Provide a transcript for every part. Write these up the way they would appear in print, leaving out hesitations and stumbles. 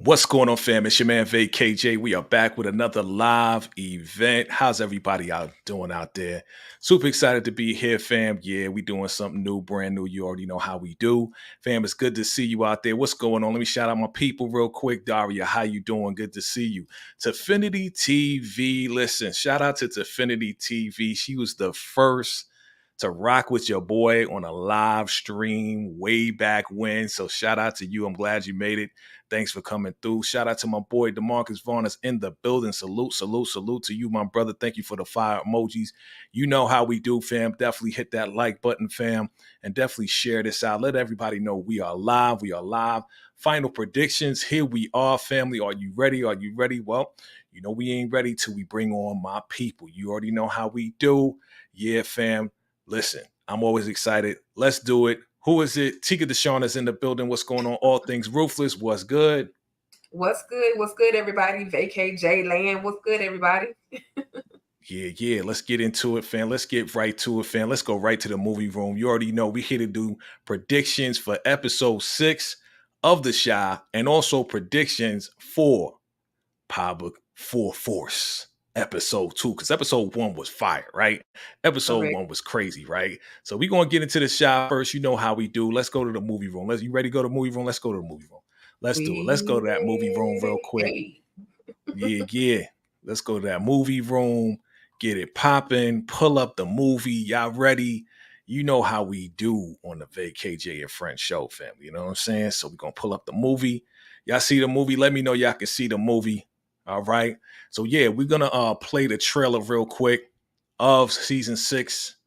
What's going on, fam? It's your man VKJ. We are back with another live event. How's everybody out doing out there? Super excited to be here, fam. Yeah, we doing something new, brand new. You already know how we do. Fam, it's good to see you out there. What's going on? Let me shout out my people real quick. Daria, how you doing? Good to see you. Taffinity TV. Listen, shout out to Taffinity TV. She was the first to rock with your boy on a live stream way back when. So shout out to you. I'm glad you made it. Thanks for coming through. Shout out to my boy DeMarcus Vaughn is in the building. Salute, salute, salute to you, my brother. Thank you for the fire emojis. You know how we do, fam. Definitely hit that like button, fam, and definitely share this out. Let everybody know we are live. We are live. Final predictions. Here we are, family. Are you ready? Are you ready? Well, you know we ain't ready till we bring on my people. You already know how we do. Yeah, fam. Listen, I'm always excited. Let's do it. Who is it? Tika Deshawn is in the building. What's going on? All things ruthless. What's good? What's good? What's good, everybody? VKJ Land. What's good, everybody? Yeah. Let's get into it, fam. Let's get right to it, fam. Let's go right to the movie room. You already know we're here to do predictions for episode 6 of The Chi and also predictions for Public for Force episode 2, because episode 1 was fire, right? Episode Correct. 1 was crazy, right? So we're gonna get into the shot first. You know how we do. Let's go to the movie room. You ready to go to the movie room? Let's go to the movie room. Let's do it. Let's go to that movie room real quick. Hey. Yeah. Let's go to that movie room, get it popping, pull up the movie. Y'all ready? You know how we do on the VKJ and Friends show, family. You know what I'm saying? So we're gonna pull up the movie. Y'all see the movie? Let me know y'all can see the movie. All right. So yeah, we're gonna play the trailer real quick of season 6,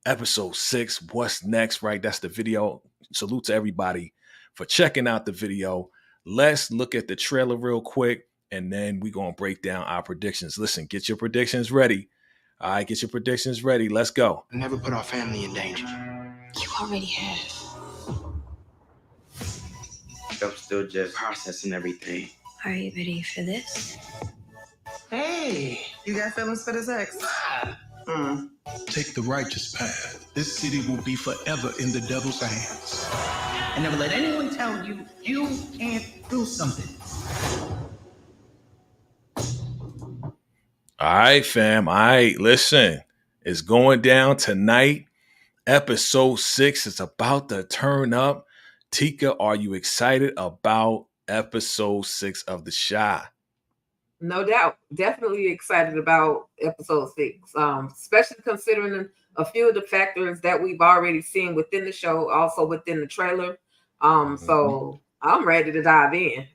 episode 6. What's next? Right. That's the video. Salute to everybody for checking out the video. Let's look at the trailer real quick, and then we're gonna break down our predictions. Listen, get your predictions ready. All right, get your predictions ready. Let's go. Never put our family in danger. You already have. I'm still just processing everything. Are you ready for this? Hey, you got feelings for this ex? Take the righteous path. This city will be forever in the devil's hands. And never let anyone tell you you can't do something. All right, fam. All right, listen. It's going down tonight. Episode 6 is about to turn up. Tika, are you excited about episode 6 of The Chi? No doubt. Definitely excited about episode 6. Especially considering a few of the factors that we've already seen within the show, also within the trailer. So I'm ready to dive in.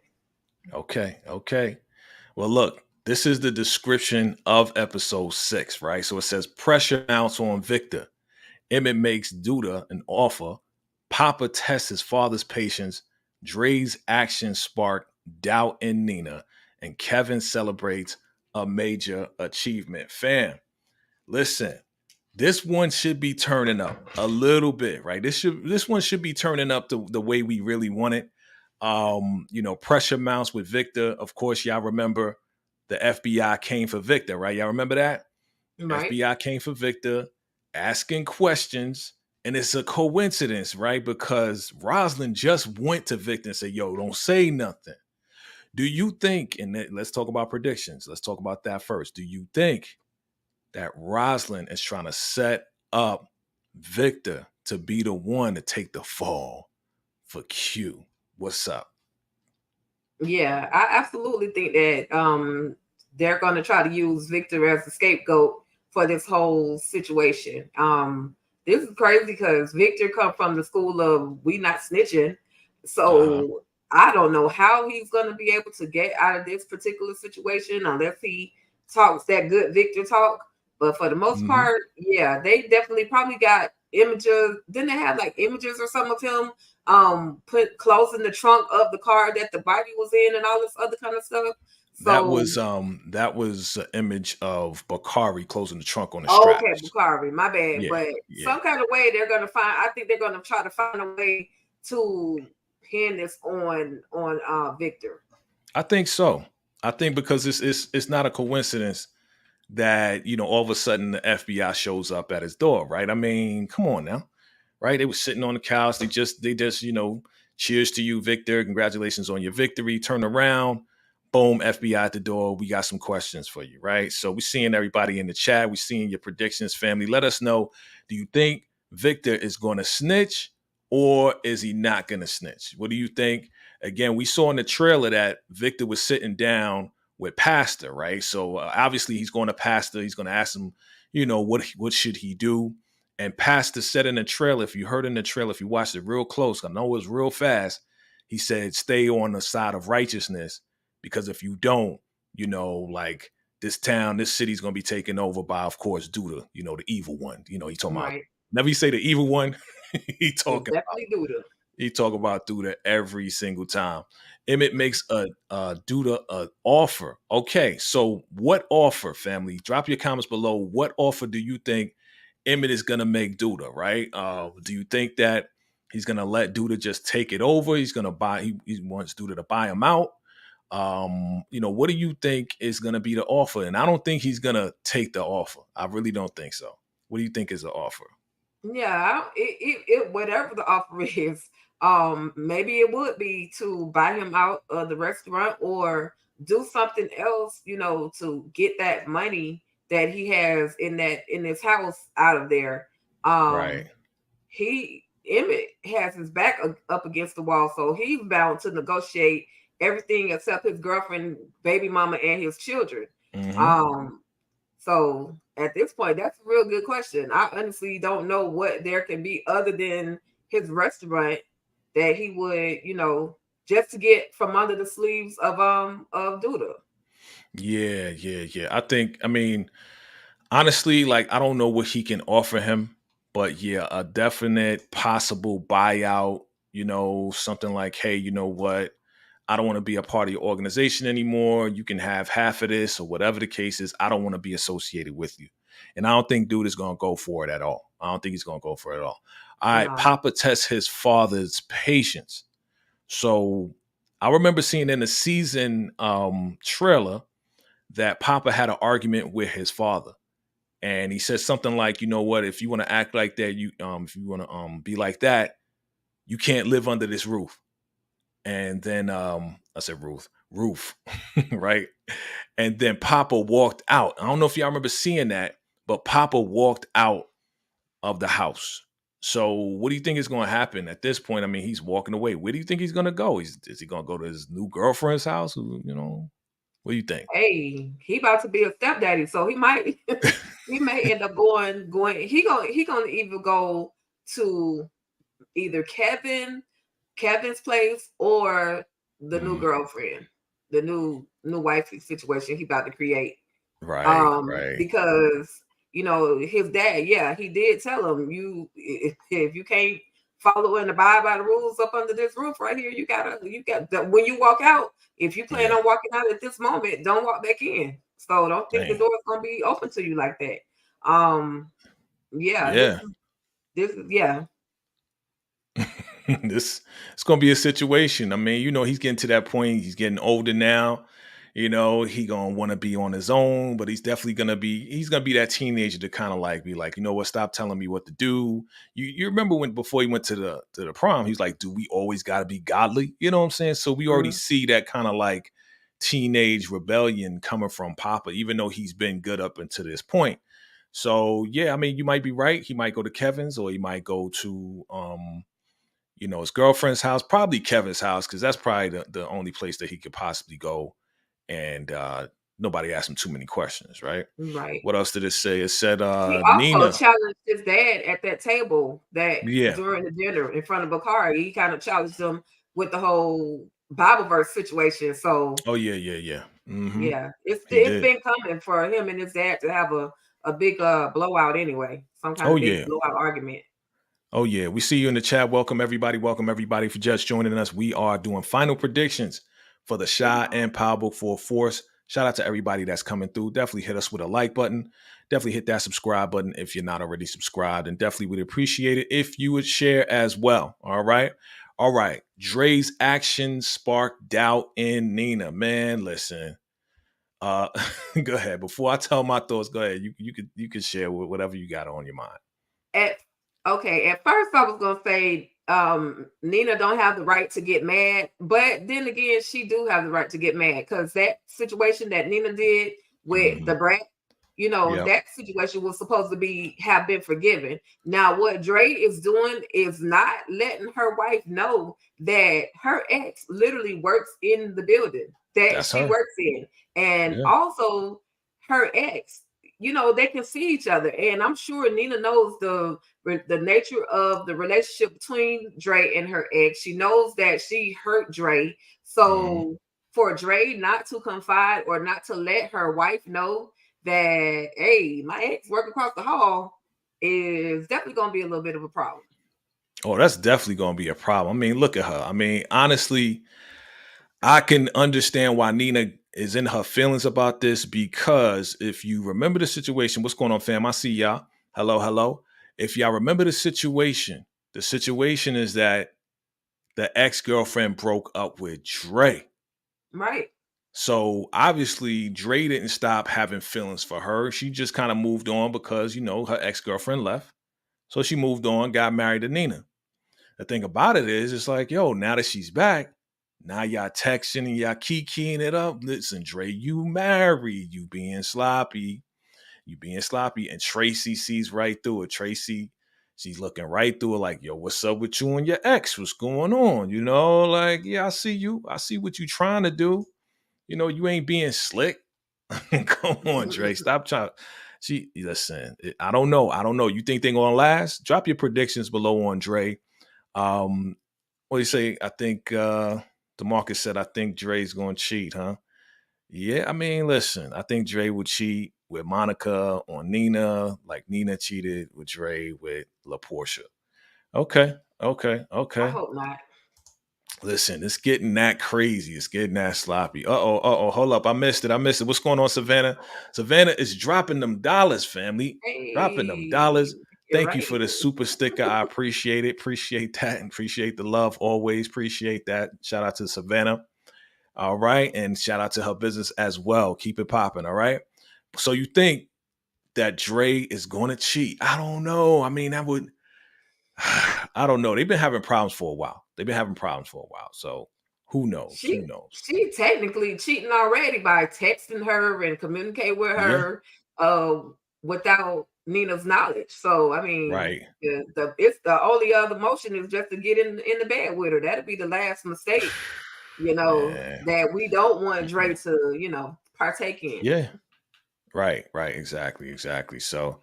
Okay. Well, look, this is the description of episode 6, right? So it says pressure mounts on Victor. Emmett makes Duda an offer. Papa tests his father's patience. Dre's actions spark doubt in Nina. And Kevin celebrates a major achievement. Fam, listen, this one should be turning up a little bit, right? This one should be turning up the way we really want it. Pressure mounts with Victor. Of course, y'all remember the FBI came for Victor, right? Y'all remember that? Right. FBI came for Victor, asking questions, and it's a coincidence, right? Because Rosalind just went to Victor and said, yo, don't say nothing. Do you think, and let's talk about predictions. Let's talk about that first. Do you think that Rosalind is trying to set up Victor to be the one to take the fall for Q? What's up? Yeah, I absolutely think that they're going to try to use Victor as the scapegoat for this whole situation. This is crazy because Victor comes from the school of we not snitching. So I don't know how he's going to be able to get out of this particular situation unless he talks that good Victor talk. But for the most part, yeah, they definitely probably got images. Didn't they have like images or some of him put closing the trunk of the car that the body was in and all this other kind of stuff? So that was an image of Bakari closing the trunk on the straps. Okay, Bakari, my bad. Yeah, but some kind of way they're gonna find. I think they're gonna try to find a way to pin this on Victor. I think so. I think because it's not a coincidence that all of a sudden the FBI shows up at his door, right? I mean, come on now, right? They were sitting on the couch. They just Cheers to you, Victor. Congratulations on your victory. Turn around. Boom, FBI at the door. We got some questions for you, right? So we're seeing everybody in the chat. We're seeing your predictions, family. Let us know, do you think Victor is going to snitch or is he not going to snitch? What do you think? Again, we saw in the trailer that Victor was sitting down with Pastor, right? So obviously he's going to Pastor. He's going to ask him, what should he do? And Pastor said in the trailer, if you heard in the trailer, if you watched it real close, I know it was real fast, he said, stay on the side of righteousness. Because if you don't, like this city's going to be taken over by, of course, Duda, the evil one. He talking about, never you say the evil one, he talking about Duda every single time. Emmett makes a Duda an offer. Okay, so what offer, family? Drop your comments below. What offer do you think Emmett is going to make Duda, right? Do you think that he's going to let Duda just take it over? He's going to he wants Duda to buy him out. What do you think is going to be the offer? And I don't think he's going to take the offer. I really don't think so. What do you think is the offer? Yeah, it whatever the offer is, maybe it would be to buy him out of the restaurant or do something else, to get that money that he has in his house out of there. Right. Emmett has his back up against the wall, so he's bound to negotiate everything except his girlfriend, baby mama, and his children. Mm-hmm. So at this point, that's a real good question. I honestly don't know what there can be other than his restaurant that he would, just to get from under the sleeves of Duda. Yeah. I mean, honestly, like, I don't know what he can offer him, but yeah, a definite possible buyout, something like, hey, you know what? I don't want to be a part of your organization anymore. You can have half of this or whatever the case is. I don't want to be associated with you. And I don't think Dude is going to go for it at all. I don't think he's going to go for it at all. All right, Papa tests his father's patience. So I remember seeing in the season trailer that Papa had an argument with his father. And he said something like, you know what, if you want to act like that, if you want to be like that, you can't live under this roof. And then I said roof, right? And then Papa walked out. I don't know if y'all remember seeing that, but Papa walked out of the house. So what do you think is going to happen at this point? I mean, he's walking away. Where do you think he's going to go? Is he going to go to his new girlfriend's house? What do you think? Hey, he about to be a stepdaddy, so he might he may end up going. He gonna either go to either Kevin's place or the new girlfriend, the new wifey situation he about to create. Right. Because his dad, he did tell him, if you can't follow and abide by the rules up under this roof right here, you got when you walk out, if you plan on walking out at this moment, don't walk back in. So don't think the door is gonna be open to you like that. This it's gonna be a situation. I mean, he's getting to that point. He's getting older now. He gonna want to be on his own, but he's definitely gonna be that teenager to kind of be like, you know what, stop telling me what to do. You remember before he went to the prom, he was like, do we always gotta be godly? You know what I'm saying? So we already see that kind of like teenage rebellion coming from Papa, even though he's been good up until this point. So yeah, I mean, you might be right. He might go to Kevin's or he might go to his girlfriend's house, probably Kevin's house, because that's probably the only place that he could possibly go. And nobody asked him too many questions, right? Right. What else did it say? It said he also Nina challenged his dad at that table during the dinner in front of Bakari. He kind of challenged him with the whole Bible verse situation. So yeah. Mm-hmm. Yeah, it's been coming for him and his dad to have a big blowout anyway. Some kind of big blowout argument. Oh yeah, we see you in the chat. Welcome everybody for just joining us. We are doing final predictions for the Shy and Power Book 4 Force. Shout out to everybody that's coming through. Definitely hit us with a like button. Definitely hit that subscribe button if you're not already subscribed. And definitely would appreciate it if you would share as well. All right. Dre's actions sparked doubt in Nina. Man, listen. Go ahead. Before I tell my thoughts, go ahead. You could share whatever you got on your mind. At first I was gonna say Nina don't have the right to get mad, but then again, she do have the right to get mad because that situation that Nina did with the brat, Yeah. that situation was supposed to have been forgiven. Now, what Dre is doing is not letting her wife know that her ex literally works in the building that That's she her. works in, and Yeah. also her ex. They can see each other, and I'm sure Nina knows the nature of the relationship between Dre and her ex. She knows that she hurt Dre. So for Dre not to confide or not to let her wife know that, hey, my ex working across the hall is definitely going to be a little bit of a problem. Oh, that's definitely going to be a problem. I mean, look at her. I mean, honestly, I can understand why Nina is in her feelings about this because if you remember the situation, what's going on, fam? I see y'all. Hello, hello. If y'all remember the situation is that the ex-girlfriend broke up with Dre. Right. So obviously Dre didn't stop having feelings for her. She just kind of moved on because, her ex-girlfriend left. So she moved on, got married to Nina. The thing about it is, it's like, yo, now that she's back, now y'all texting and y'all keying it up. Listen, Dre, you married, you being sloppy. And Tracy sees right through it. Tracy, she's looking right through it like, yo, what's up with you and your ex? What's going on? Like, yeah, I see you. I see what you trying to do. You ain't being slick. Come on, Dre. Stop trying. Listen, I don't know. You think they're gonna last? Drop your predictions below on Dre. What do you say? I think DeMarcus said, I think Dre's gonna cheat, huh? Yeah, I mean, listen, I think Dre would cheat with Monica on Nina, like Nina cheated with Dre with LaPortia. Okay. I hope not. Listen, it's getting that crazy. It's getting that sloppy. Uh-oh. Hold up. I missed it. What's going on, Savannah? Savannah is dropping them dollars, family. Dropping them Hey, dollars. you're Thank you right. for the super sticker. I appreciate it. Appreciate that. And appreciate the love. Always appreciate that. Shout out to Savannah. All right. And shout out to her business as well. Keep it popping. All right. So you think that Dre is going to cheat? I don't know. I mean, I don't know. They've been having problems for a while. So who knows? She technically cheating already by texting her and communicate with Yeah. her without Nina's knowledge. So I mean, Right. it's the only other motion is just to get in the bed with her. That'd be the last mistake, Man. that we don't want Dre to partake in. Yeah. Right. Exactly. So,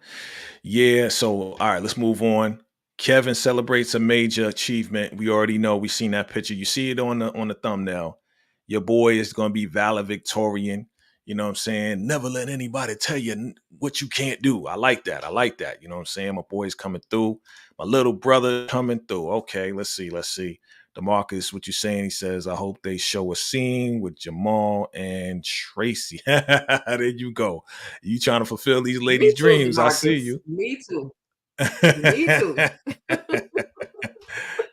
yeah. So, all right, let's move on. Kevin celebrates a major achievement. We already know. We've seen that picture. You see it on the thumbnail. Your boy is going to be valedictorian. You know what I'm saying? Never let anybody tell you what you can't do. I like that. You know what I'm saying? My boy's coming through. My little brother coming through. Okay, let's see. DeMarcus, what you saying? He says, I hope they show a scene with Jamal and Tracy. There you go. You trying to fulfill these ladies' dreams. I see you. Me too.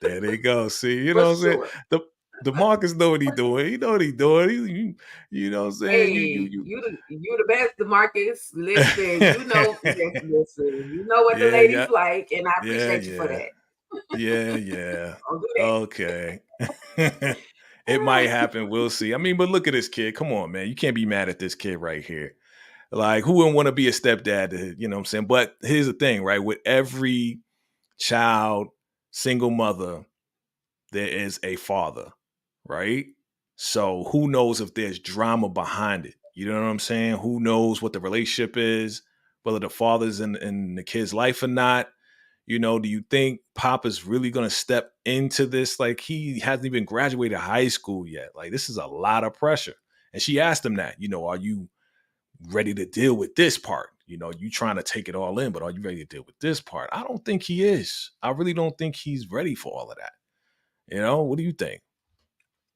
There they go. See, you For know what I'm saying? sure. DeMarcus know what he doing. He know what he doing. You know what I'm saying? Hey, you the best, DeMarcus. Listen, listen, you know what the ladies like, and I appreciate you for that. Yeah. Okay. It might happen. We'll see. I mean, but look at this kid. Come on, man. You can't be mad at this kid right here. Like, who wouldn't want to be a stepdad? You know what I'm saying? But here's the thing, right? With every child, single mother, there is a father, right? So who knows if there's drama behind it? You know what I'm saying? Who knows what the relationship is, whether the father's in the kid's life or not? Do you think Papa's really going to step into this? Like, he hasn't even graduated high school yet. Like, this is a lot of pressure. And she asked him that, are you ready to deal with this part? You trying to take it all in, but are you ready to deal with this part? I don't think he is. I really don't think he's ready for all of that. What do you think?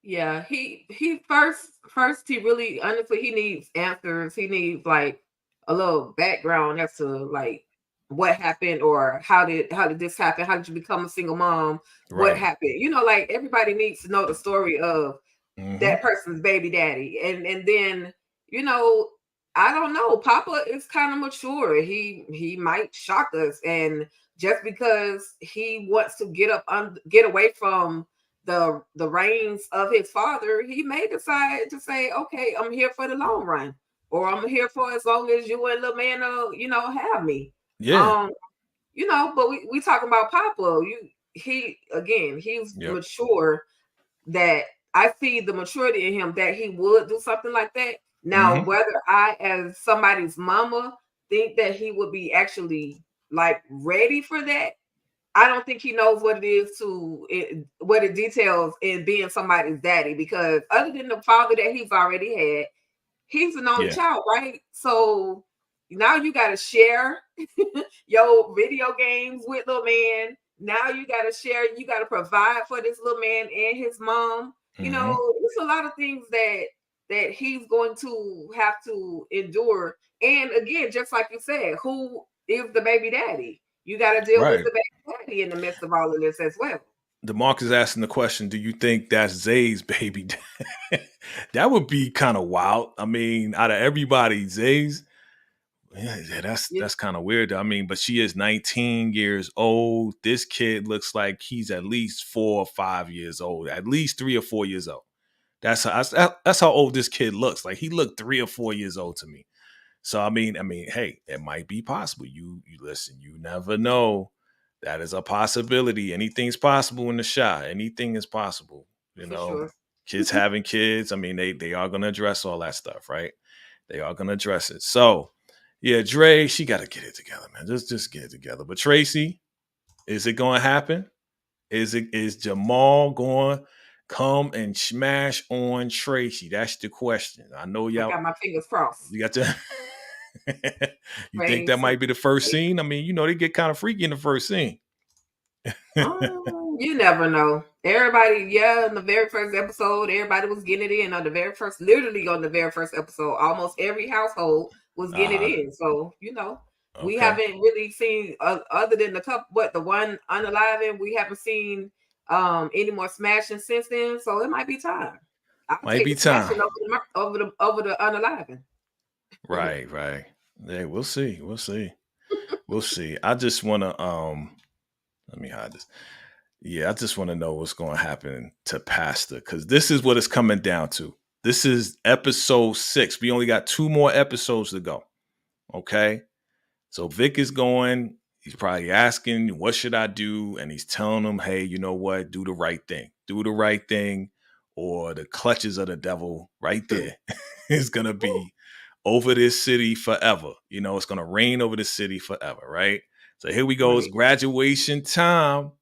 Yeah, he first he really honestly he needs answers. He needs like a little background as to like what happened or how did this happen? How did you become a single mom? Right. What happened? Like everybody needs to know the story of that person's baby daddy. And then, I don't know. Papa is kind of mature. He might shock us. And just because he wants to get away from the reins of his father, he may decide to say, okay, I'm here for the long run, or I'm here for as long as you and little man have me. Yeah. But we talking about Papa. He's mature, that I see the maturity in him that he would do something like that. Now, whether I, as somebody's mama, think that he would be actually like ready for that, I don't think he knows what what it details in being somebody's daddy, because other than the father that he's already had, he's an only child, right? So now you got to share your video games with little man. Now you got to share, you got to provide for this little man and his mom. It's a lot of things that he's going to have to endure. And again, just like you said, who is the baby daddy? You got to deal with the baby daddy in the midst of all of this as well. DeMarcus is asking the question, do you think that's Zay's baby dad? That would be kind of wild. I mean, out of everybody, Zay's, that's kind of weird. I mean, but she is 19 years old. This kid looks like he's at least 4 or 5 years old, at least 3 or 4 years old. That's how old this kid looks. Like, he looked 3 or 4 years old to me. So I mean, hey, it might be possible. You listen, you never know. That is a possibility. Anything's possible in the shot. Anything is possible. Sure. Kids having kids. I mean, they are gonna address all that stuff, right? They are gonna address it. So yeah, Dre, she gotta get it together, man. Just get it together. But Tracy, is it gonna happen? Is Jamal going to come and smash on Tracy? That's the question. I know y'all. I got my fingers crossed. You got to. You think that might be the first scene? I mean, they get kind of freaky in the first scene. You never know. Everybody, in the very first episode, everybody was getting it in literally on the very first episode. Almost every household was getting it in. So, we haven't really seen, other than the one unaliving, we haven't seen any more smashing since then. So it might be time. Might be time over the unaliving. Right. Yeah, we'll see. We'll see. I just want to let me hide this. Yeah, I just want to know what's going to happen to Pastor, because this is what it's coming down to. This is episode 6. We only got 2 more episodes to go. Okay, so Vic is going. He's probably asking, "What should I do?" And he's telling him, "Hey, you know what? Do the right thing. Do the right thing, or the clutches of the devil right there is gonna be over this city forever. It's going to reign over the city forever, right?" So here we go. It's graduation time.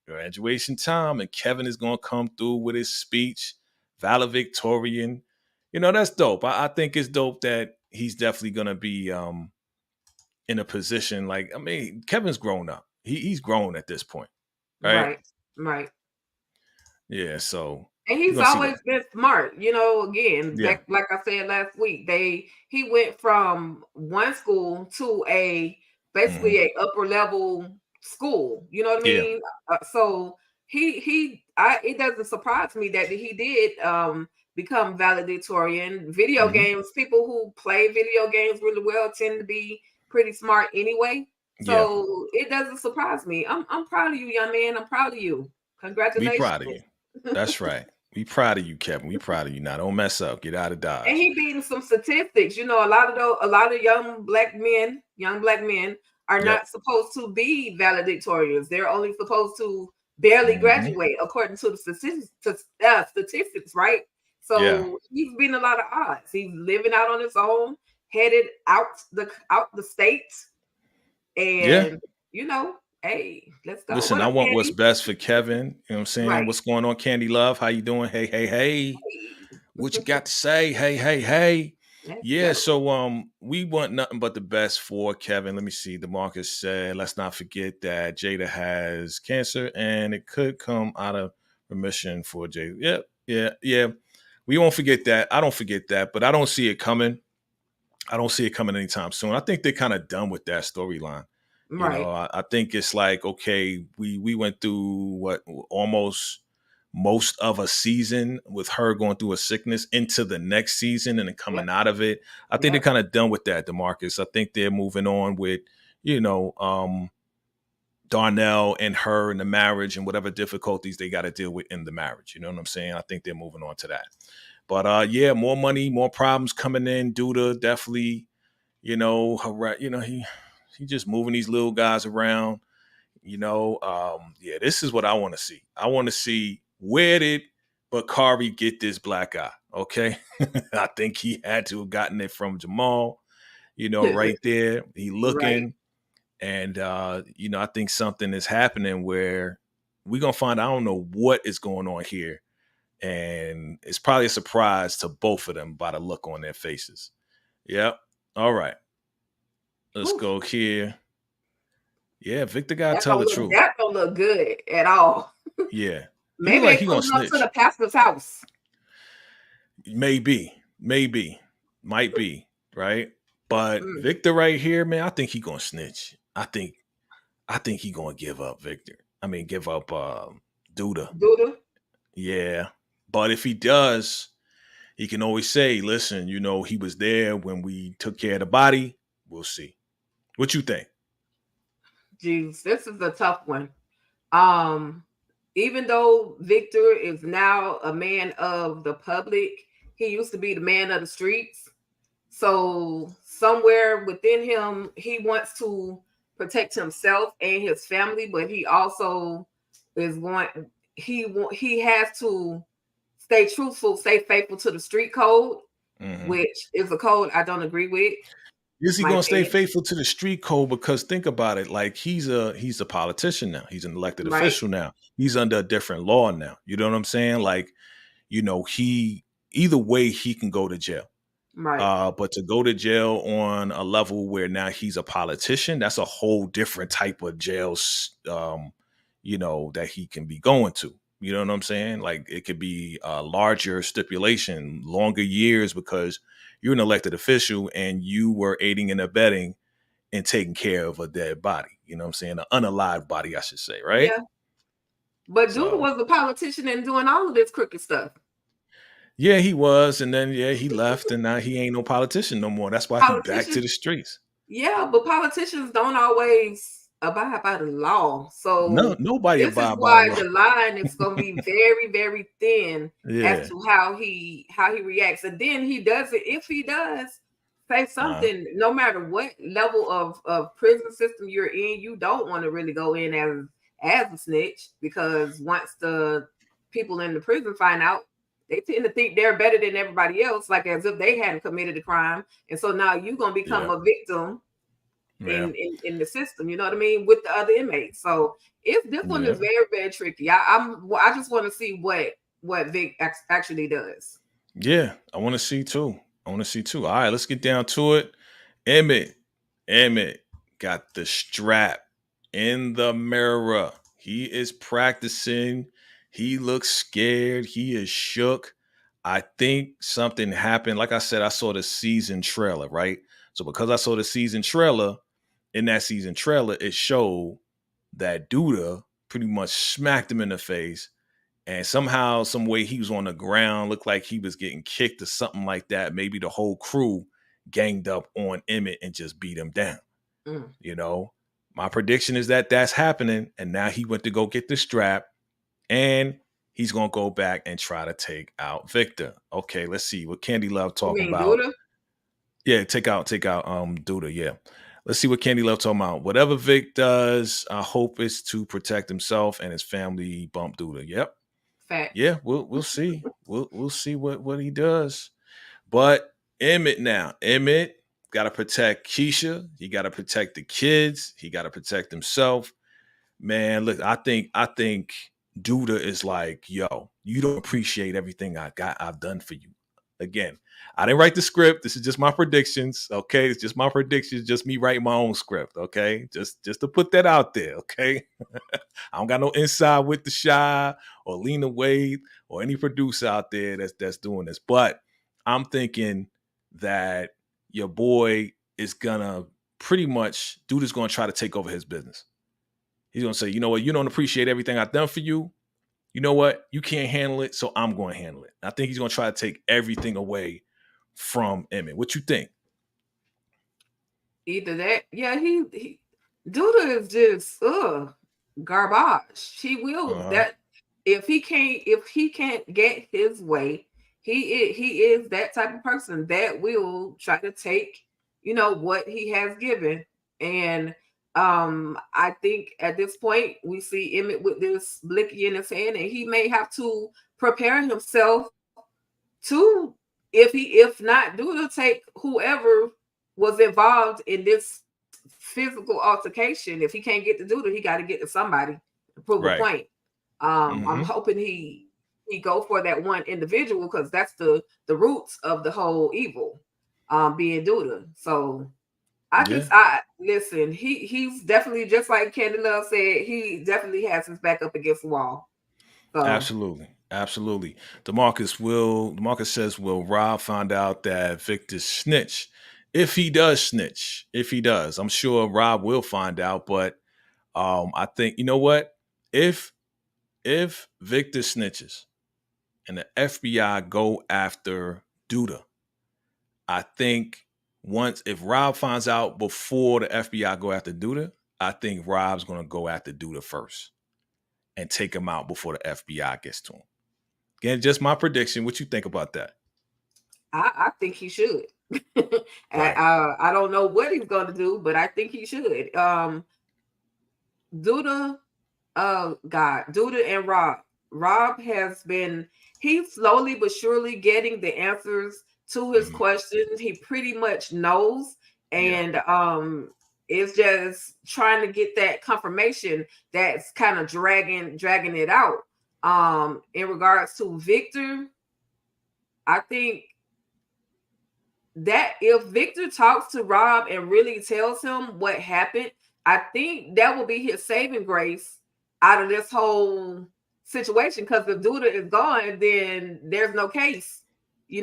And Kevin is going to come through with his speech, valedictorian. That's dope. I think it's dope that he's definitely going to be in a position like, Kevin's grown up. He's grown at this point, right? Right. Yeah, so. And he's always been smart, again, like I said last week, he went from one school to basically a upper level school, you know what I mean? So it doesn't surprise me that he did become valedictorian. Video games, people who play video games really well tend to be pretty smart anyway. So it doesn't surprise me. I'm proud of you, young man. I'm proud of you. Congratulations. We proud of you. That's right. We proud of you, Kevin. We proud of you. Now, don't mess up. Get out of Dodge. And he beating some statistics. A lot of young black men are not supposed to be valedictorians. They're only supposed to barely graduate according to the statistics, right? So he's beating a lot of odds. He's living out on his own, headed out the state, and hey, let's go. Listen, I want what's best for Kevin. You know what I'm saying? Right. What's going on, Candy Love? How you doing? Hey. What you got to say? Hey. Yeah, so we want nothing but the best for Kevin. Let me see. DeMarcus said, let's not forget that Jada has cancer and it could come out of remission for Jada. Yeah. We won't forget that. I don't forget that, but I don't see it coming. I don't see it coming anytime soon. I think they're kind of done with that storyline. Right. I think it's like, okay, we went through almost most of a season with her going through a sickness into the next season and then coming out of it. I think they're kind of done with that, DeMarcus. I think they're moving on with, Darnell and her and the marriage and whatever difficulties they got to deal with in the marriage. You know what I'm saying? I think they're moving on to that. But yeah, more money, more problems coming in. Duda definitely, he just moving these little guys around. Yeah, this is what I want to see. I want to see, where did Bakari get this black eye? Okay, I think he had to have gotten it from Jamal. Right there, he looking. Right. And I think something is happening where we're gonna find, I don't know what is going on here. And it's probably a surprise to both of them by the look on their faces. Yep. All right. Let's Oof. go here. Yeah, Victor gotta That tell don't the look, truth. that don't look good at all. Yeah. Maybe like they he gonna pulling up to snitch. the pastor's house. Maybe, might be, right? But Mm. Victor right here, man, I think he gonna snitch. I think he gonna give up Victor. I mean, give up Duda. Duda. Yeah. But if he does, he can always say, listen, he was there when we took care of the body. We'll see. What you think? Jeez, this is a tough one. Even though Victor is now a man of the public, he used to be the man of the streets. So somewhere within him, he wants to protect himself and his family, but he also is he has to stay truthful, stay faithful to the street code, which is a code I don't agree with. Is he gonna stay faithful to the street code? Because think about it, like he's a politician now. He's an elected official now. He's under a different law now. You know what I'm saying? Like, he either way he can go to jail. Right. But to go to jail on a level where now he's a politician, that's a whole different type of jail, that he can be going to. You know what I'm saying? Like, it could be a larger stipulation, longer years, because you're an elected official and you were aiding and abetting and taking care of a dead body. You know what I'm saying? An unalived body, I should say, right? Yeah. But Duda was a politician and doing all of this crooked stuff. Yeah, he was. And then, he left and now he ain't no politician no more. That's why he back to the streets. Yeah, but politicians don't always abide by the law. So nobody this abide is why by the the line is going to be very, very thin as to how he reacts. And then he does it. If he does say something, no matter what level of prison system you're in, you don't want to really go in as a snitch, because once the people in the prison find out, they tend to think they're better than everybody else, like as if they hadn't committed a crime. And so now you're going to become a victim in the system, you know what I mean, with the other inmates. So this one is very, very tricky. I just want to see what Vic actually does. Yeah, I want to see too. All right, let's get down to it. Emmett got the strap in the mirror. He is practicing. He looks scared. He is shook. I think something happened. Like I said, I saw the season trailer, right? So because I saw the season trailer, in that season trailer, it showed that Duda pretty much smacked him in the face. And somehow, some way, he was on the ground, looked like he was getting kicked or something like that. Maybe the whole crew ganged up on Emmett and just beat him down. My prediction is that that's happening. And now he went to go get the strap. And he's going to go back and try to take out Victor. Okay, let's see what Candy Love talking about. Duda? Yeah, take out Duda, yeah. Let's see what Candy Love talking about. Whatever Vic does, I hope it's to protect himself and his family. Bump Duda. Yep. Fact. Yeah, we'll see. We'll see what he does. But Emmett got to protect Keisha. He got to protect the kids. He got to protect himself. Man, look, I think Duda is like, yo, you don't appreciate everything I've done for you. Again, I didn't write the script. This is just my predictions. Okay. It's just my predictions. Just me writing my own script. Okay. Just to put that out there. Okay. I don't got no inside with the Shy or Lena Waithe or any producer out there that's doing this. But I'm thinking that your boy is gonna pretty much, Duda's gonna try to take over his business. He's gonna say, you know what, you don't appreciate everything I've done for you. You know what? You can't handle it, so I'm going to handle it. I think he's going to try to take everything away from Emmett. What you think? Either that, yeah. He Duda is just garbage. He will Uh-huh. that if he can't get his way, he is that type of person that will try to take, what he has given. And I think at this point we see Emmett with this blicky in his hand, and he may have to prepare himself to, if not do to take whoever was involved in this physical altercation. If he can't get to Duda, he got to get to somebody to prove a Right. point. I'm Mm-hmm. hoping he go for that one individual, because that's the roots of the whole evil, being Duda. So Yeah. I listen. He's definitely, just like Candy Love said, he definitely has his back up against the wall. So Absolutely. Absolutely. Demarcus says, will Rob find out that Victor snitched? If he does snitch, if he does, I'm sure Rob will find out. But I think, you know what? If Victor snitches and the FBI go after Duda, I think if Rob finds out before the FBI go after Duda, I think Rob's gonna go after Duda first and take him out before the FBI gets to him. Again, just my prediction. What you think about that? I think he should. Right. I don't know what he's going to do, but I think he should. Duda, Duda and Rob. Rob has been, he's slowly but surely getting the answers to his Mhm. questions. He pretty much knows, Yeah. and it's just trying to get that confirmation that's kind of dragging it out. In regards to Victor, I think that if Victor talks to Rob and really tells him what happened, I think that will be his saving grace out of this whole situation. Because if Duda is gone, then there's no case. They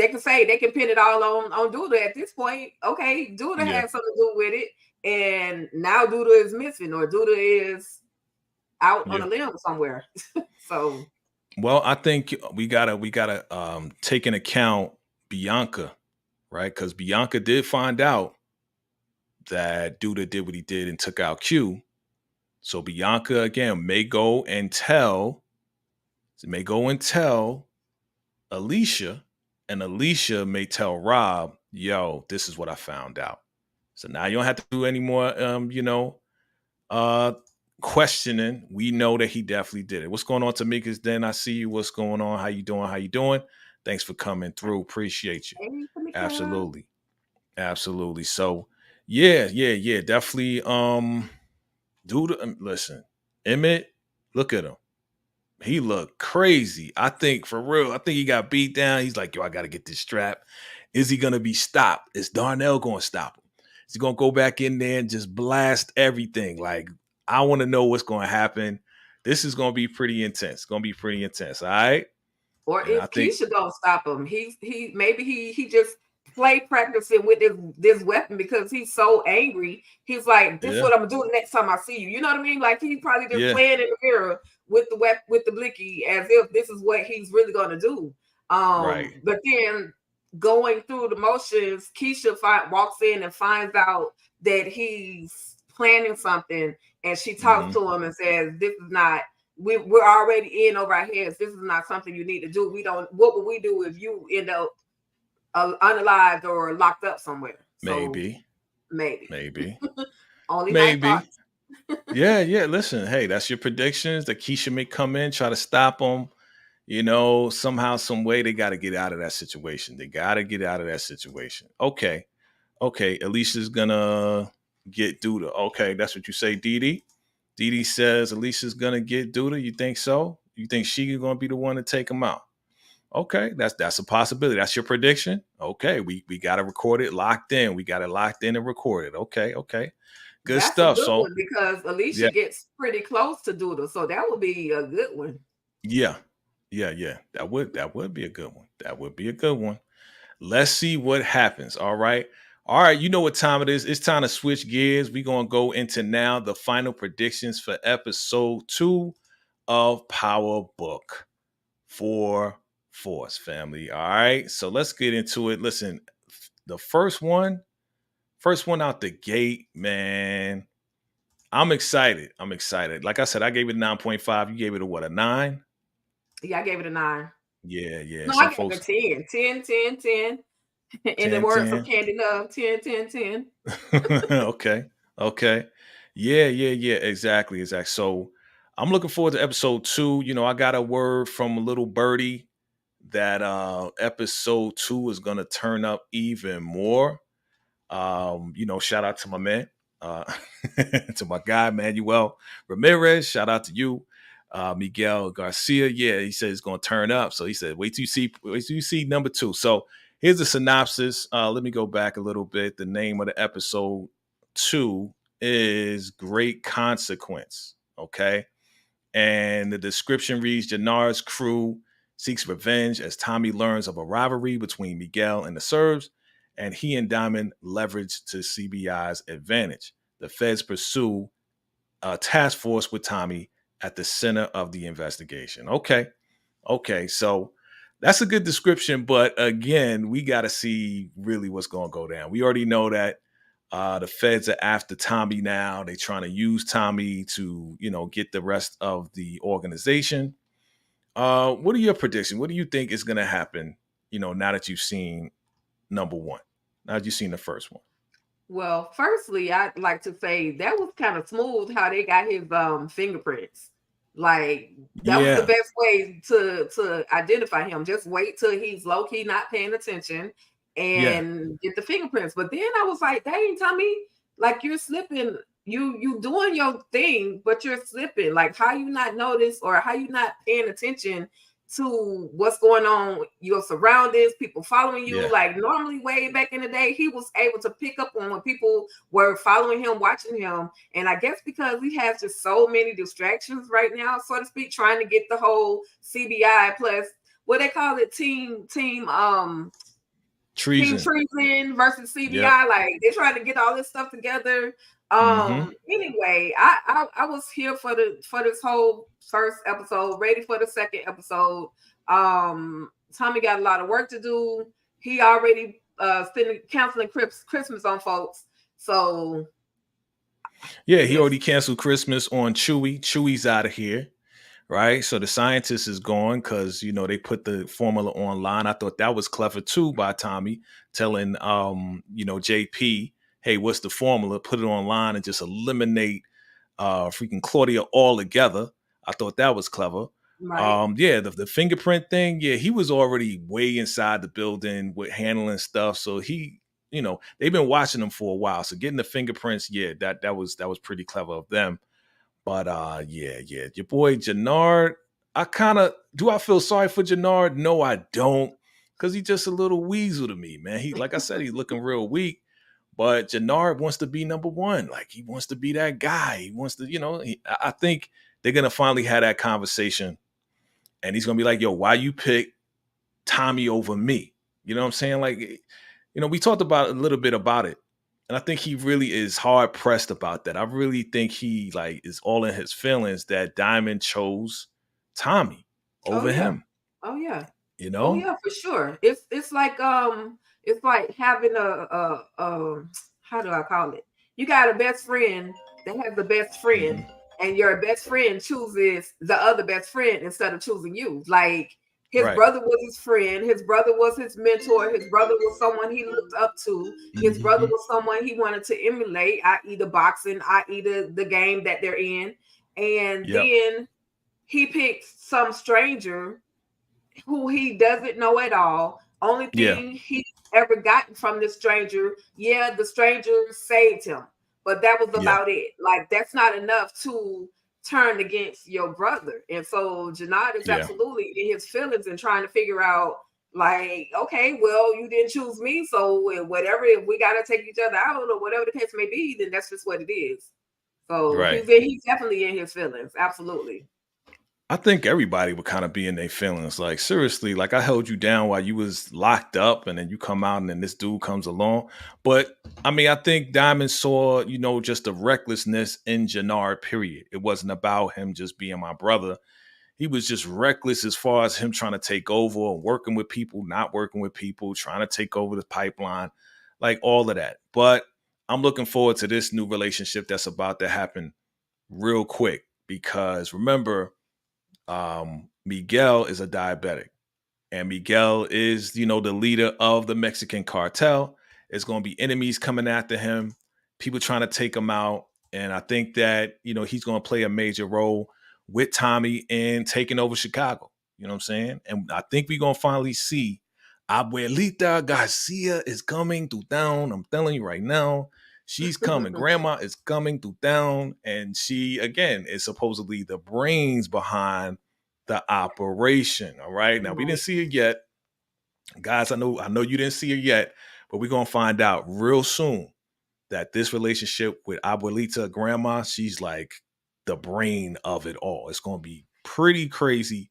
can say, they can pin it all on Duda at this point. Okay, Duda Yeah. has something to do with it, and now Duda is missing, or Duda is out on Yeah. a limb somewhere. So Well, I think we gotta take into account Bianca, right? Because Bianca did find out that Duda did what he did and took out Q. So Bianca again may go and tell Alicia, and Alicia may tell Rob, yo, this is what I found out. So now you don't have to do any more uh questioning. We know that he definitely did it. What's going on, Tamika's Den? I see you. What's going on? How you doing? How you doing? Thanks for coming through. Appreciate you. hey, Tamika. Absolutely. Absolutely. So yeah. Definitely dude, listen, Emmett, look at him. He looked crazy. I think for real. I think he got beat down. He's like, yo, I gotta get this strap. Is he gonna be stopped? Is Darnell gonna stop him? Is he gonna go back in there and just blast everything? Like, I want to know what's gonna happen. This is gonna be pretty intense. It's gonna be pretty intense. All right. Or And I if think, Keisha don't stop him, he just play practicing with this weapon because he's so angry. He's like, "This is yeah, what I'm gonna do the next time I see you." You know what I mean? Like, he probably just yeah, playing in the mirror with with the blicky, as if this is what he's really gonna do. right. But then going through the motions, Keisha walks in and finds out that he's planning something, and she talks Hmm. to him and says, "This is not." We're already in over our heads. This is not something you need to do. We don't. What would we do if you end up unalived or locked up somewhere? So Maybe, maybe maybe, only my maybe. thoughts. Yeah. Listen, hey, that's your predictions. That Keisha may come in, try to stop him. Somehow, some way, they got to get out of that situation. They got to get out of that situation. Okay. Alicia's gonna get Duda. Okay, that's what you say, Dee. Dee says Alicia's gonna get Duda. You think so? You think she's gonna be the one to take him out? Okay, that's a possibility. That's your prediction. Okay, we got to record it locked in. We got it locked in and recorded. Okay. Good That's a stuff. good So one because Alicia yeah, gets pretty close to Doodle, so that would be a good one. yeah, yeah. That would be a good one. That would be a good one. Let's see what happens. All right. All right. You know what time it is. It's time to switch gears. We're going to go into now the final predictions for episode 2 of Power Book for Force, family. All right. So let's get into it. Listen, the first one out the gate, man. I'm excited. I'm excited. Like I said, I gave it 9.5. You gave it a what, a 9? Yeah, I gave it a 9. Yeah, yeah. No, Some I gave it folks a 10. 10, 10, 10. In the 10, words of 10. Candy Love, 10, 10, 10. Okay. Okay. Yeah, yeah, yeah. Exactly. Exactly. So I'm looking forward to episode 2. You know, I got a word from a little birdie that episode 2 is gonna turn up even more. You know, shout out to my man, uh, to my guy Manuel Ramirez. Shout out to you, Miguel Garcia. Yeah, he said it's gonna turn up. So he said, wait till you see number 2. So here's the synopsis. Let me go back a little bit. The name of the episode 2 is Great Consequence. Okay. And the description reads Jannard's crew seeks revenge as Tommy learns of a rivalry between Miguel and the Serbs, and he and Diamond leverage to CBI's advantage. The feds pursue a task force with Tommy at the center of the investigation. Okay. Okay. So that's a good description. But again, we got to see really what's going to go down. We already know that the feds are after Tommy now. They're trying to use Tommy to, you know, get the rest of the organization. What are your predictions? What do you think is going to happen, you know, now that you've seen number 1? Now that you've seen the first one? Well, firstly, I'd like to say that was kind of smooth how they got his fingerprints. Like that was the Yeah. best way to identify him. Just wait till he's low key not paying attention Yeah. and get the fingerprints. But then I was like, dang, Tommy, like you're slipping. You doing your thing, but you're slipping. Like how you not notice or how you not paying attention to what's going on, your surroundings, people following you. Yeah. Like normally, way back in the day, he was able to pick up on when people were following him, watching him. And I guess because he has just so many distractions right now, so to speak, trying to get the whole CBI plus what they call it, team Treason. treason versus CBI. Yep. Like they're trying to get all this stuff together. Mm-hmm. Anyway, I was here for this whole first episode, ready for the second episode. Tommy got a lot of work to do. He already spending canceling Christmas on folks. So Yeah, he already canceled Christmas on Chewie. Chewie's out of here. Right. So the scientist is gone because, you know, they put the formula online. I thought that was clever too by Tommy telling you know, JP, hey, what's the formula? Put it online and just eliminate freaking Claudia altogether. I thought that was clever. right. Yeah, the fingerprint thing, yeah, he was already way inside the building with handling stuff. So he, you know, they've been watching him for a while. So getting the fingerprints, yeah, that was pretty clever of them. But yeah, yeah. Your boy Jannard, I feel sorry for Jannard? No, I don't. Cause he's just a little weasel to me, man. He, like I said, he's looking real weak. But Jannard wants to be number 1. Like he wants to be that guy. He wants to, you know, I think they're gonna finally have that conversation. And he's gonna be like, yo, why you pick Tommy over me? You know what I'm saying? Like, you know, we talked about a little bit about it. And I think he really is hard pressed about that. I really think he like is all in his feelings that Diamond chose Tommy Oh over yeah. him. Oh yeah. You Oh know? yeah, for sure. It's like having a how do I call it? You got a best friend that has the best friend, Mhm. and your best friend chooses the other best friend instead of choosing you. Like his Right. brother was his friend, his brother was his mentor, his brother was someone he looked up to, his brother Mhm. was someone he wanted to emulate, i.e. the boxing, i.e. the game that they're in. And Yep. then he picks some stranger who he doesn't know at all. Only Yeah. thing he ever gotten from this stranger, yeah, the stranger saved him, but that was Yeah. about it. Like that's not enough to turn against your brother. And so Jannard is Yeah. absolutely in his feelings and trying to figure out, like, okay, well, you didn't choose me, so whatever, if we gotta take each other out or whatever the case may be, then that's just what it is. So Right. he's definitely in his feelings, absolutely. I think everybody would kind of be in their feelings. Like, seriously, like I held you down while you was locked up and then you come out and then this dude comes along. But I mean, I think Diamond saw, you know, just the recklessness in Jannard, period. It wasn't about him just being my brother. He was just reckless as far as him trying to take over, working with people, not working with people, trying to take over the pipeline, like all of that. But I'm looking forward to this new relationship that's about to happen real quick, because remember, Miguel is a diabetic, and Miguel is, the leader of the Mexican cartel. It's going to be enemies coming after him, people trying to take him out. And I think that, he's going to play a major role with Tommy in taking over Chicago. You know what I'm saying? And I think we're going to finally see Abuelita Garcia is coming to town. I'm telling you right now, she's coming. Grandma is coming to town. And she, again, is supposedly the brains behind the operation. All right. Now, we didn't see it yet. Guys, I know you didn't see it yet, but we're going to find out real soon that this relationship with Abuelita, grandma, she's like the brain of it all. It's going to be pretty crazy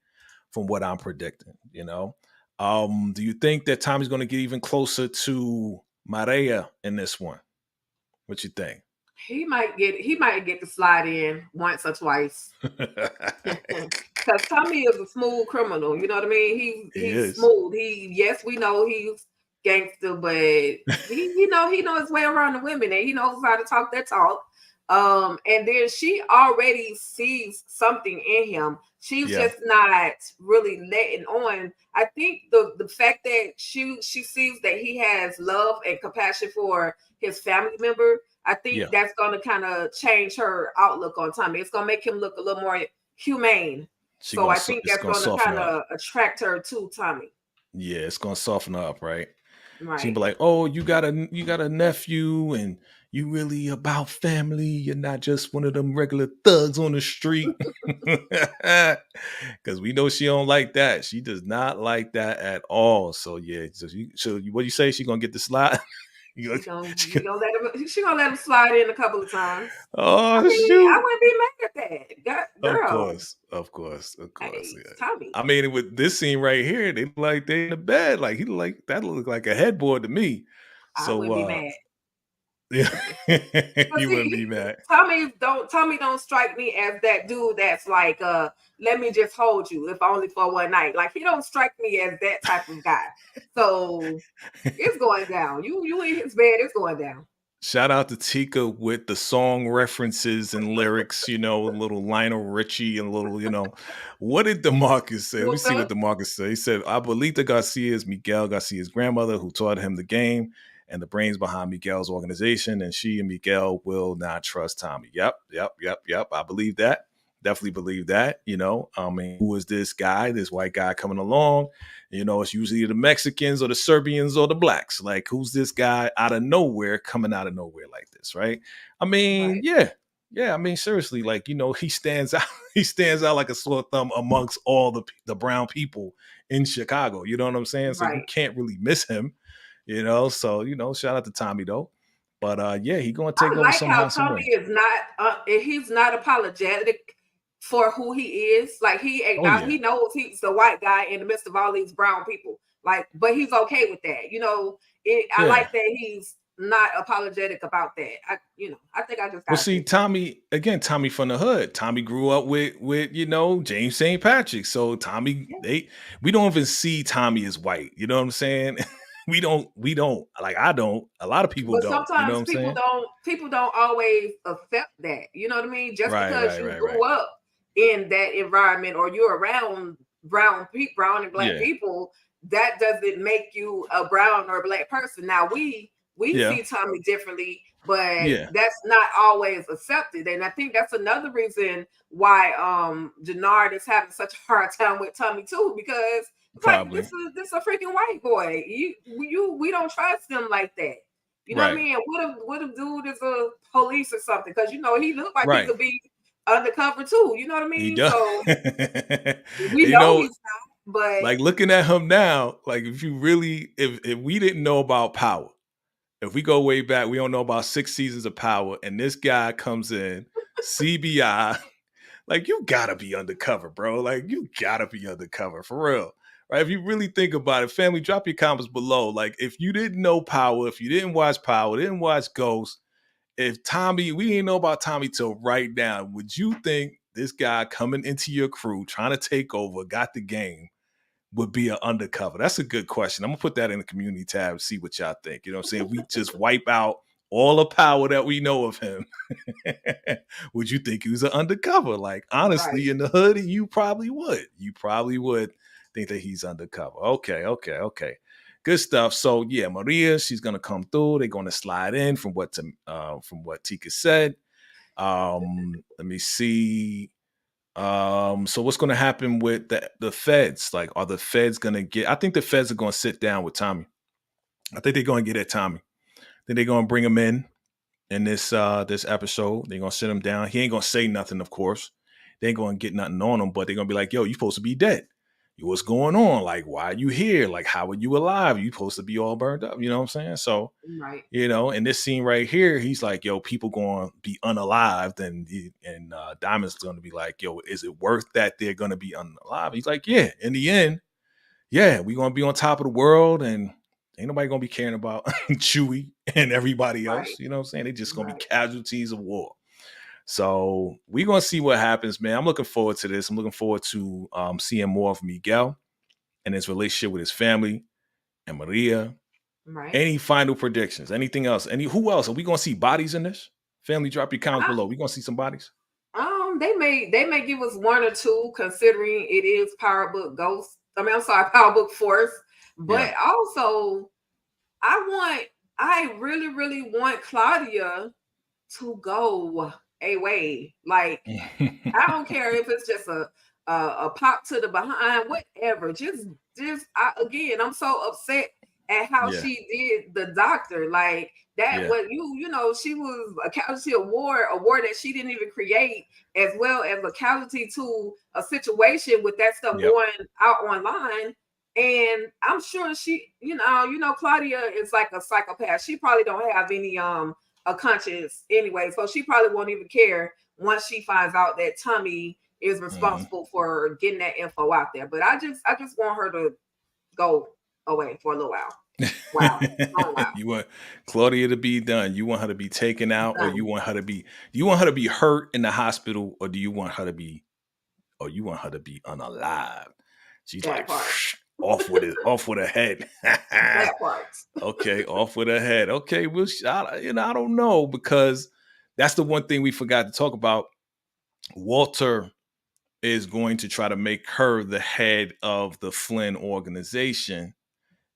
from what I'm predicting, Do you think that Tommy's going to get even closer to Maria in this one? What you think? He might get to slide in once or twice. Because Tommy is a smooth criminal, you know what I mean? He's smooth. Yes, we know he's gangster, but he knows his way around the women, and he knows how to talk that talk. And then she already sees something in him. She's just not really letting on. I think the fact that she sees that he has love and compassion for his family member, I think that's going to kind of change her outlook on Tommy. It's going to make him look a little more humane. So I think that's going to kind of attract her to Tommy. Yeah, it's going to soften her up, right? Right. She'd be like, "Oh, you got a nephew, and you really about family. You're not just one of them regular thugs on the street." Because we know she don't like that. She does not like that at all. So yeah. So what do you say? She gonna get the slide? She gonna let him slide in a couple of times. Oh, shoot. I wouldn't be mad at that. Girl. Of course. Hey, Yeah. Tommy. I mean, with this scene right here, they in the bed. Like that looked like a headboard to me. So I wouldn't be mad. Yeah. You wouldn't be mad. Tommy don't strike me as that dude that's like, let me just hold you, if only for one night. Like, he don't strike me as that type of guy. So it's going down. You in his bed, it's going down. Shout out to Tika with the song references and lyrics, a little Lionel Richie and a little, what did DeMarcus say? Let me see what DeMarcus said. He said, Abuelita Garcia is Miguel Garcia's grandmother who taught him the game and the brains behind Miguel's organization, and she and Miguel will not trust Tommy. Yep. I believe that. Definitely believe that, I mean, who is this guy, this white guy coming along? It's usually the Mexicans or the Serbians or the blacks. Like, who's this guy out of nowhere, coming out of nowhere like this, right? I mean, right. Yeah. I mean, seriously, like, he stands out. He stands out like a sore thumb amongst all the brown people in Chicago. You know what I'm saying? So you can't really miss him, So, shout out to Tommy, though. But he going to take over somehow. Tommy is not, he's not apologetic for who he is. Like, he knows he's the white guy in the midst of all these brown people. Like, but he's okay with that. I like that he's not apologetic about that. I think I just got see Tommy from the hood. Tommy grew up with James St. Patrick. So Tommy, we don't even see Tommy as white. You know what I'm saying? We don't like, I don't, a lot of people don't. Sometimes people don't always accept that. You know what I mean? Just because you grew up in that environment, or you're around brown and black people, that doesn't make you a brown or a black person. Now we see Tommy differently, but that's not always accepted. And I think that's another reason why Jannard is having such a hard time with Tommy too, because like, this is a freaking white boy. We don't trust him like that. You know what I mean? What if dude is a police or something? Because he looked like he could be undercover too. You know what I mean? So we know he's not. But like, looking at him now, like, if we didn't know about Power, if we go way back, we don't know about 6 seasons of Power, and this guy comes in, CBI, like, you gotta be undercover, bro. Like, you gotta be undercover for real. Right? If you really think about it, family, drop your comments below. Like, if you didn't know Power, if you didn't watch Power, didn't watch Ghost, if Tommy, we didn't know about Tommy till right now, would you think this guy coming into your crew, trying to take over, got the game, would be an undercover? That's a good question. I'm gonna put that in the community tab, see what y'all think. You know what I'm saying? We just wipe out all the power that we know of him, would you think he was an undercover? Like, honestly, Right. in the hood, you probably would. You probably would think that he's undercover. Okay. Good stuff. So yeah, Maria, she's gonna come through. They're gonna slide in from what Tika said. Let me see. So what's gonna happen with the feds? Like, are the feds gonna get? I think the feds are gonna sit down with Tommy. I think they're gonna get at Tommy. Then they're gonna bring him in this episode. They're gonna sit him down. He ain't gonna say nothing, of course. They ain't gonna get nothing on him, but they're gonna be like, yo, you supposed to be dead. What's going on? Like, why are you here? Like, how are you alive? You supposed to be all burned up. You know what I'm saying? So, Right. in this scene right here, he's like, yo, people going to be unalived. And Diamond's going to be like, yo, is it worth that they're going to be unalive? He's like, yeah, in the end, yeah, we're going to be on top of the world and ain't nobody going to be caring about Chewie and everybody else. Right. You know what I'm saying? They just going to Right. be casualties of war. So we're going to see what happens, man. I'm looking forward to this. I'm looking forward to seeing more of Miguel and his relationship with his family and Maria. Right. Any final predictions? Anything else? Who else? Are we going to see bodies in this? Family, drop your comments below. We going to see some bodies? They may give us one or two, considering it is Power Book Ghost. Power Book Force. But also, I really, really want Claudia to go away. Like, I don't care if it's just a pop to the behind, whatever. Again, I'm so upset at how she did the doctor. Like, that was she was a casualty of war that she didn't even create, as well as a casualty to a situation with that stuff going out online. And I'm sure she, Claudia is like a psychopath. She probably don't have any a conscience anyway, so she probably won't even care once she finds out that Tommy is responsible for getting that info out there. But I just want her to go away for a little while. Wow. Oh, wow. You want Claudia to be done? You want her to be taken out, or you want her to be hurt in the hospital, or do you want her to be unalive? She's that like off with her head. That part. Okay, off with her head. Okay, well, I don't know, because that's the one thing we forgot to talk about. Walter is going to try to make her the head of the Flynn organization.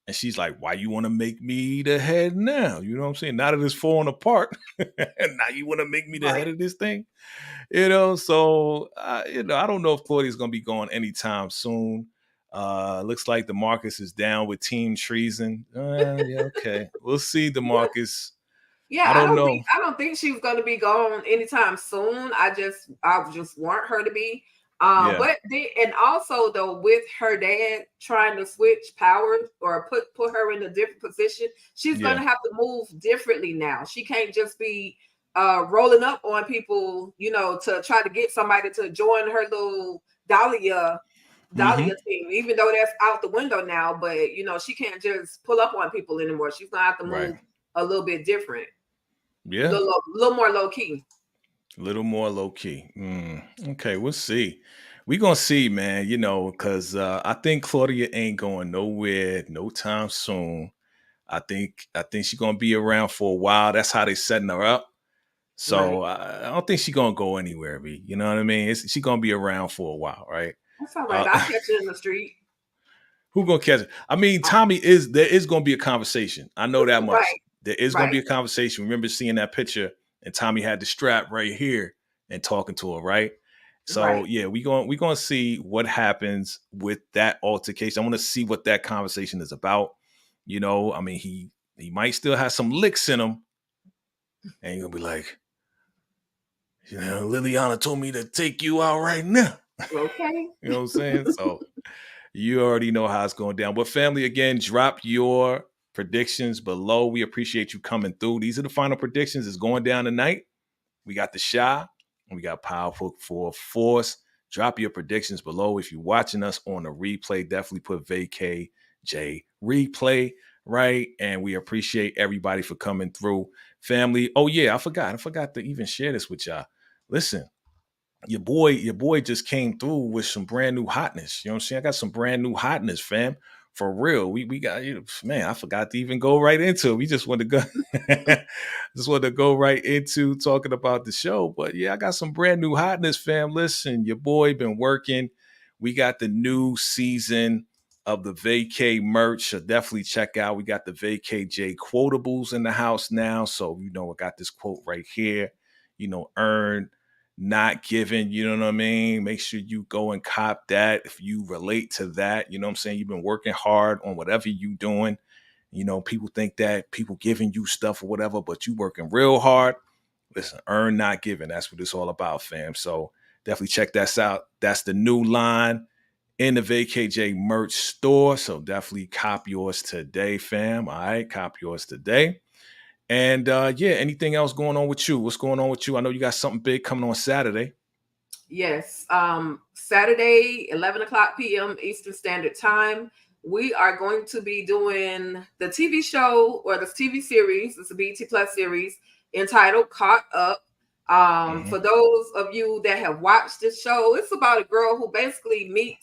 And she's like, why you want to make me the head now? You know what I'm saying? Now that it's falling apart, now you want to make me the head of this thing? So, I don't know if Claudia's going to be going anytime soon. Looks like DeMarcus is down with Team Treason. Okay. We'll see, DeMarcus. Yeah, I don't think she's going to be gone anytime soon. I just want her to be. But also though, with her dad trying to switch powers or put her in a different position, she's going to have to move differently now. She can't just be rolling up on people, to try to get somebody to join her little Dahlia team, even though that's out the window now. But she can't just pull up on people anymore. She's gonna have to move a little bit different. Yeah, a little more low key. A little more low key. Okay, we'll see. We're gonna see, man. Because I think Claudia ain't going nowhere no time soon. I think she's gonna be around for a while. That's how they setting her up. So I don't think she's gonna go anywhere, B. You know what I mean? She's gonna be around for a while, right? That's all right. I'll catch her in the street. Who gonna catch it? I mean, there is gonna be a conversation. I know that much. Right. There is gonna be a conversation. Remember seeing that picture, and Tommy had the strap right here and talking to her, right? So yeah, we're gonna see what happens with that altercation. I want to see what that conversation is about. I mean, he might still have some licks in him, and you're gonna be like, Liliana told me to take you out right now. Okay. You know what I'm saying? So you already know how it's going down. But family, again, drop your predictions below. We appreciate you coming through. These are the final predictions. It's going down tonight. We got the Shy, and we got Powerful for Force. Drop your predictions below. If you're watching us on the replay, definitely put VKJ replay, right? And we appreciate everybody for coming through. Family. Oh yeah, I forgot to even share this with y'all. Listen, your boy just came through with some brand new hotness. You know what I'm saying? I got some brand new hotness, fam, For real, we got you, man. I forgot to even go right into it. We just want to go, just want to go right into talking about the show. But yeah, I got some brand new hotness, fam. Listen, your boy been working. We got the new season of the Vacay merch. So definitely check out. We got the Vacay J quotables in the house now. So I got this quote right here. Earn, not given, you know what I mean? Make sure you go and cop that if you relate to that. You know what I'm saying? You've been working hard on whatever you doing. People think that people giving you stuff or whatever, but you working real hard. Listen, earn, not given. That's what it's all about, fam. So definitely check that out. That's the new line in the VKJ merch store. So definitely cop yours today, fam. All right, cop yours today. And anything else going on with you? What's going on with you? I know you got something big coming on Saturday. Yes. Saturday, 11 o'clock p.m. Eastern Standard Time. We are going to be doing the TV show or the TV series. It's a BET Plus series entitled Caught Up. For those of you that have watched this show, it's about a girl who basically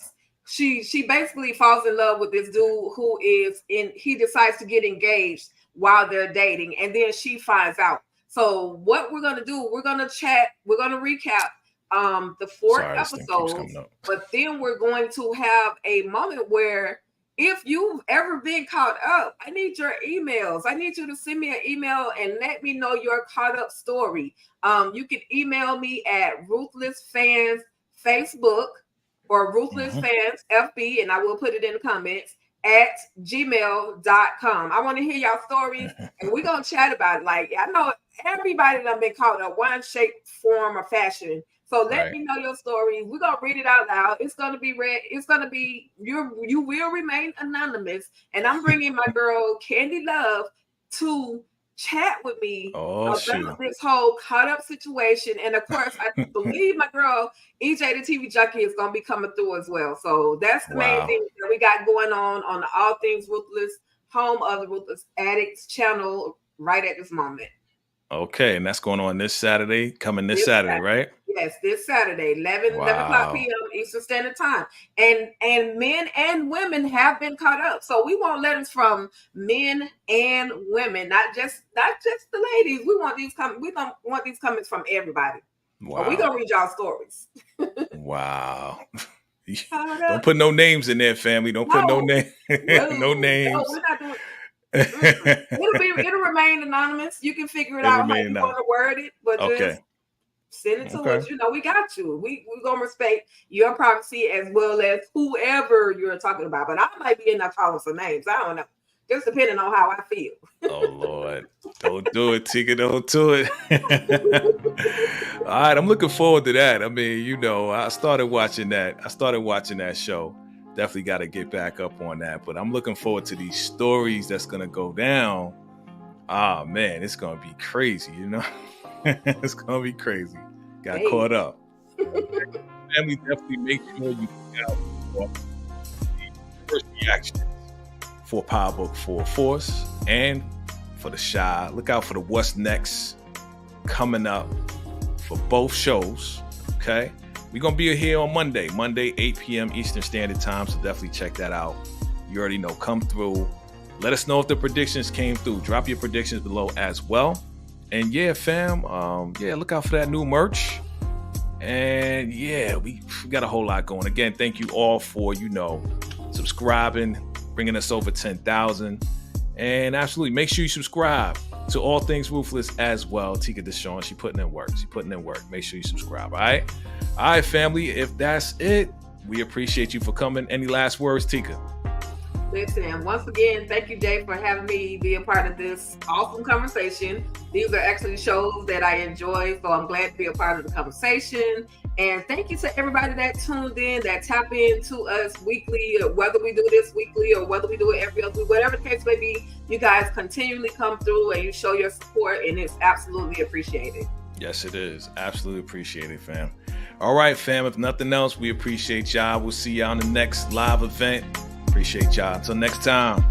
she basically falls in love with this dude he decides to get engaged while they're dating, and then she finds out. So what we're going to do, we're going to chat, we're going to recap the fourth episode, but then we're going to have a moment where if you've ever been caught up, I need your emails. I need you to send me an email and let me know your caught up story. You can email me at Ruthless Fans Facebook or Ruthless Fans FB, and I will put it in the comments at gmail.com. I want to hear y'all stories, and we're going to chat about it. Like, I know everybody done been caught up one shape, form, or fashion. So let me know your stories. We're going to read it out loud. It's going to be read. It's going to be, you will remain anonymous. And I'm bringing my girl, Candy Love, to chat with me about this whole caught up situation. And of course, I believe my girl, EJ the TV Junkie, is going to be coming through as well. So that's the main thing that we got going on the All Things Ruthless, home of the Ruthless Addicts channel right at this moment. Okay, and that's going on this Saturday, this Saturday, right? Yes, this Saturday, 11 o'clock p.m. Eastern Standard Time. And men and women have been caught up. So we want letters from men and women, not just the ladies. We want these comments from everybody. Wow. We're gonna read y'all stories. Wow. Don't put no names in there, family. Don't put no names. No names. No, we're not doing it'll remain anonymous. You can figure it out how you want to word it, but just send it to us. We got you. We're gonna respect your privacy as well as whoever you're talking about. But I might be in there calling some names. I don't know. Just depending on how I feel. Oh Lord. Don't do it, Tika. Don't do it. All right, I'm looking forward to that. I mean, I started watching that show. Definitely got to get back up on that. But I'm looking forward to these stories that's going to go down. Oh, man, it's going to be crazy, It's going to be crazy. Got caught up. Family, definitely make sure you get out for the first reactions for Power Book 4 Force and for The Chi. Look out for the What's Next coming up for both shows, okay? We're going to be here on Monday, 8 p.m. Eastern Standard Time, so definitely check that out. You already know, come through. Let us know if the predictions came through. Drop your predictions below as well. And yeah, fam, look out for that new merch. And yeah, we got a whole lot going. Again, thank you all for, subscribing, bringing us over 10,000. And absolutely, make sure you subscribe to All Things Ruthless as well. Tika Deshawn, she putting in work. Make sure you subscribe, all right? All right, family, if that's it, we appreciate you for coming. Any last words, Tika? Listen, once again, thank you, Jay, for having me be a part of this awesome conversation. These are actually shows that I enjoy, so I'm glad to be a part of the conversation. And thank you to everybody that tuned in, that tap into us weekly, whether we do this weekly or whether we do it every other week, whatever the case may be, you guys continually come through and you show your support, and it's absolutely appreciated. Yes, it is. Absolutely appreciated, fam. All right, fam. If nothing else, we appreciate y'all. We'll see y'all on the next live event. Appreciate y'all. Until next time.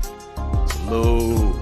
Salute.